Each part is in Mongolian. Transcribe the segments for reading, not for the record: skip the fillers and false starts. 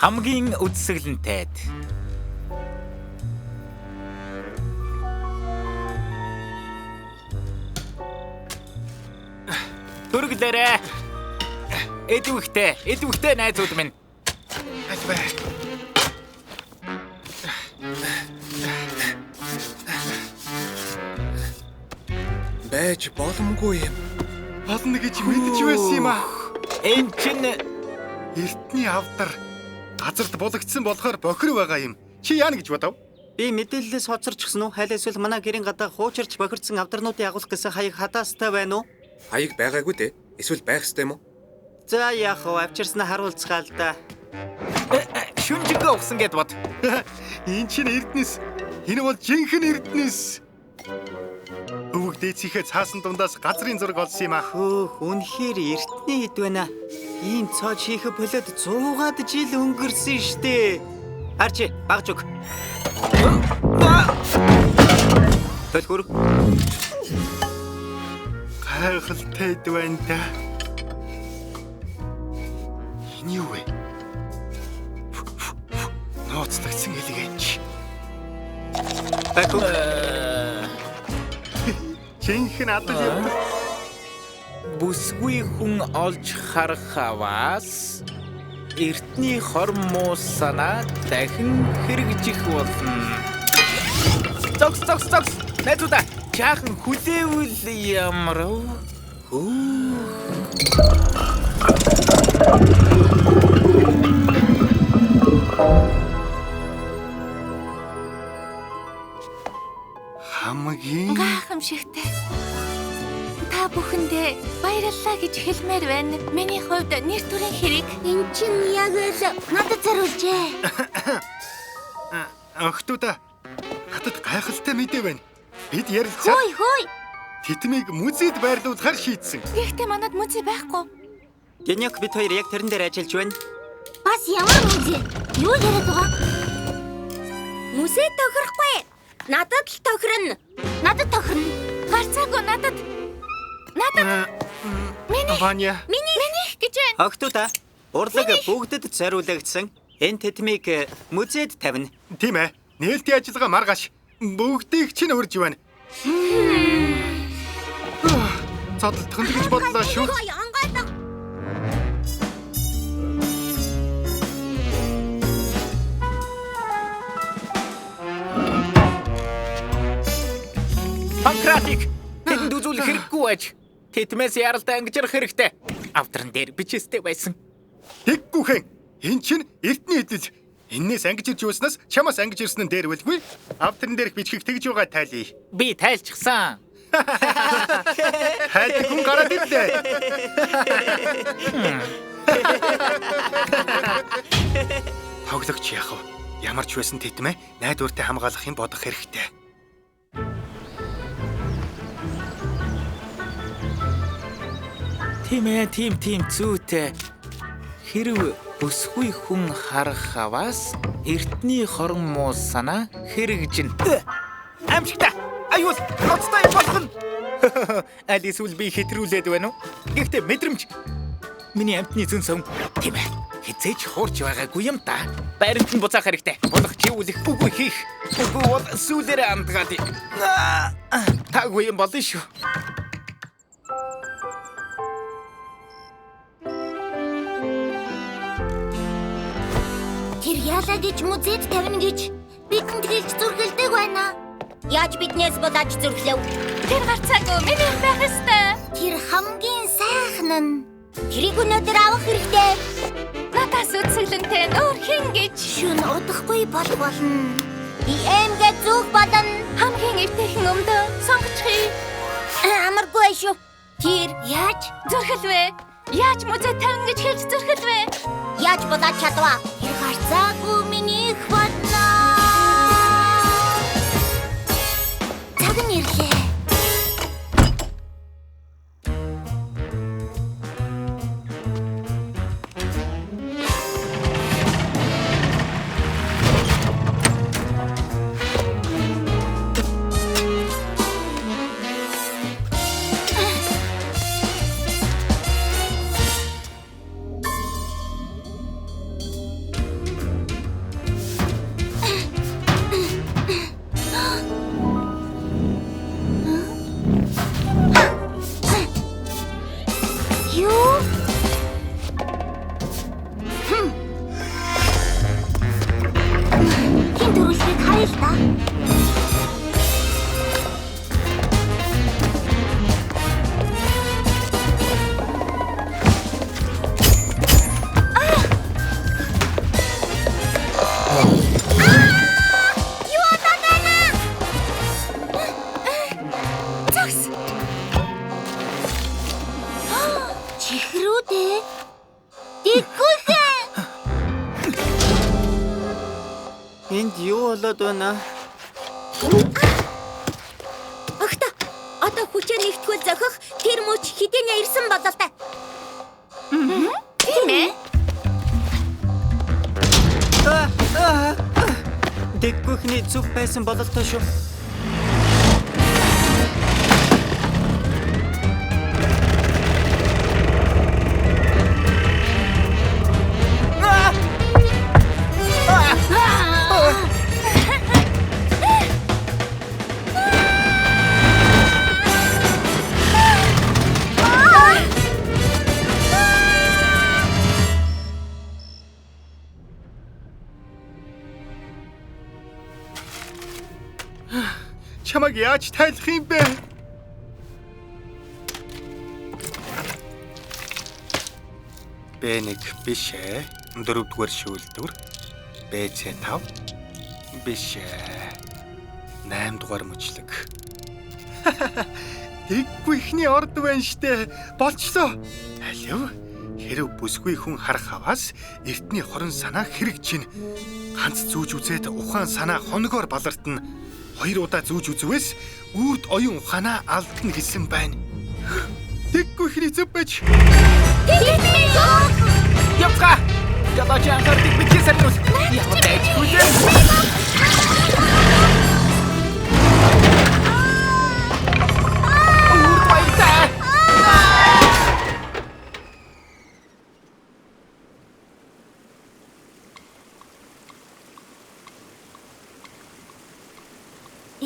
хамгийн үдсгэлэнтэйд. Дүргэлээрээ. Эдвэхтэй найзууд минь. Байж боломгүй юм. Болно гэж мэдэж байсан юм аа. Энэ чинь Эртний авдар газарт булагдсан болохоор бохир байгаа юм. Чи яана гэж бодов? Би мэдээлэлээс хоцорчихсон уу? Хайл эсвэл манай гэрийн гадаа хуучирч бохирдсан авдарнуудыг агуулах гэсэн хаяг хадаастай байна уу? Хаяг байгаагүй дээ. Эсвэл байх ёстой юм уу? За яах вэ? Авчирснаа харуулцгаал да. шүнжигээ угсан гэд бод. Энэ чинь Эрдэнэс. Энэ бол жинхэнэ Эрдэнэс. Өвөг дээцийнхээ цаасан дундаас газрын зураг олсон юм аа. Хөөх, үнэхээр эртний хэд байна. Ийм цоож хийхэ болоод 100-аад жил өнгөрсөн штэ. Харч, багж өг. Төлхөр. Гайхалтай байна да. Энэ юу вэ? Ноцлогдсон элегэнч. Баку. Жинхэнэ адал явдаг. Бүсгүй хүн олж харах аваас эртний хормоо санаа дахин хэрэгжих болно. Зогс. Найзуудаа жаахан хүлээвэл ямар Хамгийн Гайхамшигтай. Та бүхэндээ баярлалаа гэж хэлмээр байна. Миний хувьд нэр төрийн хэрэг. Энд чинь яг л надад зориулжээ. охтуудаа надад гайхалтай мэдээ байна. Бид ярилцаа. Хөөй. Титмийг музейд байрлуулахар шийдсэн. Гэхдээ манад музей байхгүй. Гэньяк бид хоёр яг тэрэн дээр ажиллаж байна. Бас ямар музей? Юу яриад байгаа? Музей тохирохгүй. Надад л тохирно. Надад тохирно. Гарцаагүй надад. Ваня. Миний гэж байна. Охтуудаа урлаг бүгдэд зориулагдсан. Энэ тэтмийг музейд тавина. Тийм ээ. Нээлтийн ажиллагаа маргааш. Бүгдийг чинь урьж байна. Цодолтох нь гэж бодлоо шүү. Панкратик. Тэнд үзүүлэх хэрэггүй байж. Тэтмээс яралтай ангижрах хэрэгтэй. Авдран дээр бичээстэй байсан. Тэггүйхэн. Эн чинь эртний эдэл. Эннээс ангиж ирж юуснаас чамаас ангиж ирсэн нь дээр байлгүй. Авдран дээрх бичгийг тэгж байгаа тайлъя. Би тайлчихсан. Хайд хүн гараад ирлээ. Тоглогч яах вэ? Ямар ч байсан тэтмээ найдвартай хамгаалахын бодох хэрэгтэй. Тийм зүйтэй. Хэрв бүсгүй хүн харах аваас эртний хорон муу санаа хэрэгжин. Амжигта. Аюул ноцтой болох нь. Алис үл би хэтрүүлээд байна уу? Гэхдээ мэдрэмж. Миний амтны зүн сон. Тийм ээ. Хизээч хуурч байгаагүй юм да. Байранд нь буцаах хэрэгтэй. Болох чи үлэх үгүй хийх. Үгүй бол сүүлээрээ амтгаад. Таагүй юм болно шүү. Тэр яалаа гэж музейд тавина гэж бидэнд хэлж зүрхэлдэг байна. Яаж биднээс болоод зүрхлэв? Тэр гарцаагүй миний байх ёстой. Тэр хамгийн сайхан нь. Тэрийг өнөөдөр авах хэрэгтэй. Надаас үсгэлэнтэй өөр хин гэж. Шүн удахгүй болно. Би эмгээ зүг болно. Хамгийн эвтэйхэн өмдөө сонгочихъя. Амаргүй шүү. Тэр яаж зүрхэлвэ? Яаж музей тавина гэж хэлж зүрхэлвэ? Яаж болоод чадваа? Тэр гарцаагүй миний их болно. Цаг нь ирлээ. боллоо. Чихрүүдээ. Тэггүйхээ. Энд юу болоод байна? Огтоо. Одоо хүчээ нэгтгэл зохих тэр мөч хідэнэ ирсэн болоо та. Тийм ээ. Дэггүйхний зүг байсан бололтой шүү. Чамайг яаж тайлах юм бэ? Б1 биш ээ. 4-р шүүлтүр. Б5 биш ээ. 8-р мөчлөг. Тэггүй ихний орд байна штэ. Болчлоо. Алив. Хэрв бүсгүй хүн харах хаваас эртний хорон санаа хэрэг чинь ганц зүүж үзээд ухаан санаа хоногоор балартна. 2 удаа зүүж үзвээс үрд оюун ухаанаа алдна гэсэн байна. Тэггүй ихний зөв байж. Явка. Ядаж анхаардаг бидний сарнус. Ямар дайч хүлээ. Үрд баяртай.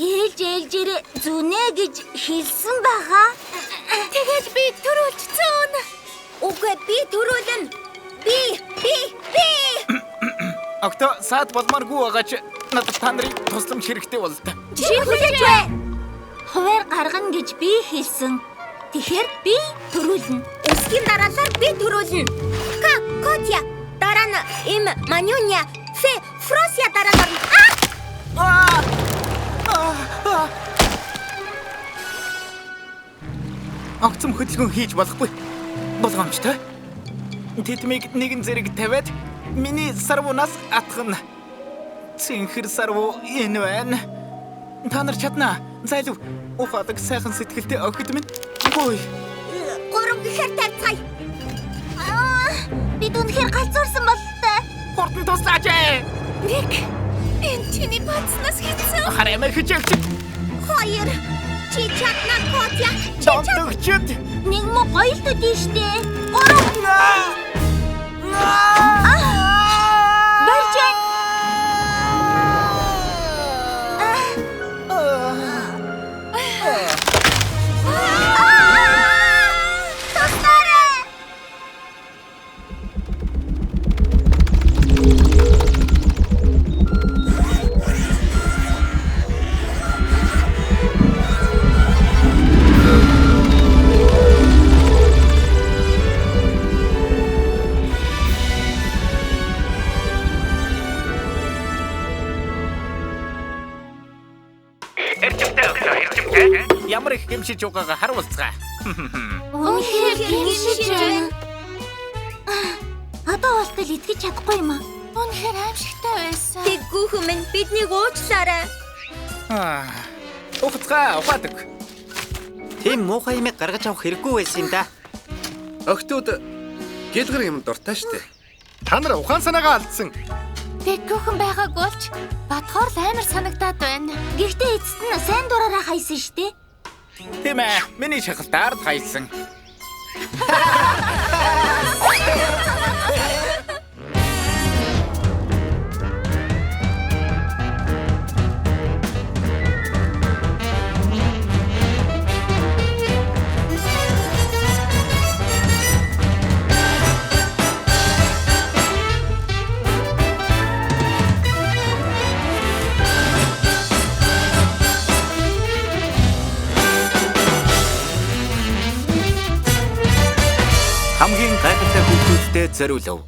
Ээлжээрээ зүнэ гэж хэлсэн байгаа. Тэгээд би төрүүлчихсэн. Үгүй би төрүүлнэ. Би. Огтоо саад болмааргүй байгаа ч надад та нарын тусламж хэрэгтэй бол та. Чи хүлээж бай. Хуваар гаргана гэж би хэлсэн. Тэгэхээр би төрүүлнэ. Эсгийн дараалал би төрүүлнэ. Котя дараа нь им Манюня Фросия дараа нь. Огцом хөдөлгөөн хийж болохгүй. Болгоомжтой. Тэдмийг нэгэн зэрэг тавиад миний сарвунаас атгана. Цэнхэр сарву энэ байна. Та нар чадна. Зайлв. Ухаадаг сайхан сэтгэлтэй охид минь. Гой. 3 гэхээр тавьцгаая. Бид үнэхээр галзуурсан болтой. Хурдан туслаач. Нэг. Энэ чиний бацнаас хийсэн. Хараа хичээлч. 2. Чи чадна Котя. Донтогчд. Нэг мо гоёлтой тийштэй. 3. Баржээ. Ямар их гэмшиж байгаагаа харуулцгаа. Үнэхээр гэмшиж байна. Одоо болтол итгэж чадахгүй юм аа. Үнэхээр аимшигтай байсан. Тэггүйхэн минь биднийг уучлаарай. Ухаадаг. Тийм муухай юмыг гаргаж авах хэрэггүй байсан юм да. Октод гэлгэр юм дуртай штэ. Та нар ухаан санаагаа алдсан. Тэггүйхэн байгаагүй ч бодхоор л амар санагдаад байна. Гэхдээ эцэст нь сайн дураараа хайсан штэ. Тийм ээ. Миний шахалтаар хайсан. Хамгийн гайхалтай хүүхдүүдтэй зориулав.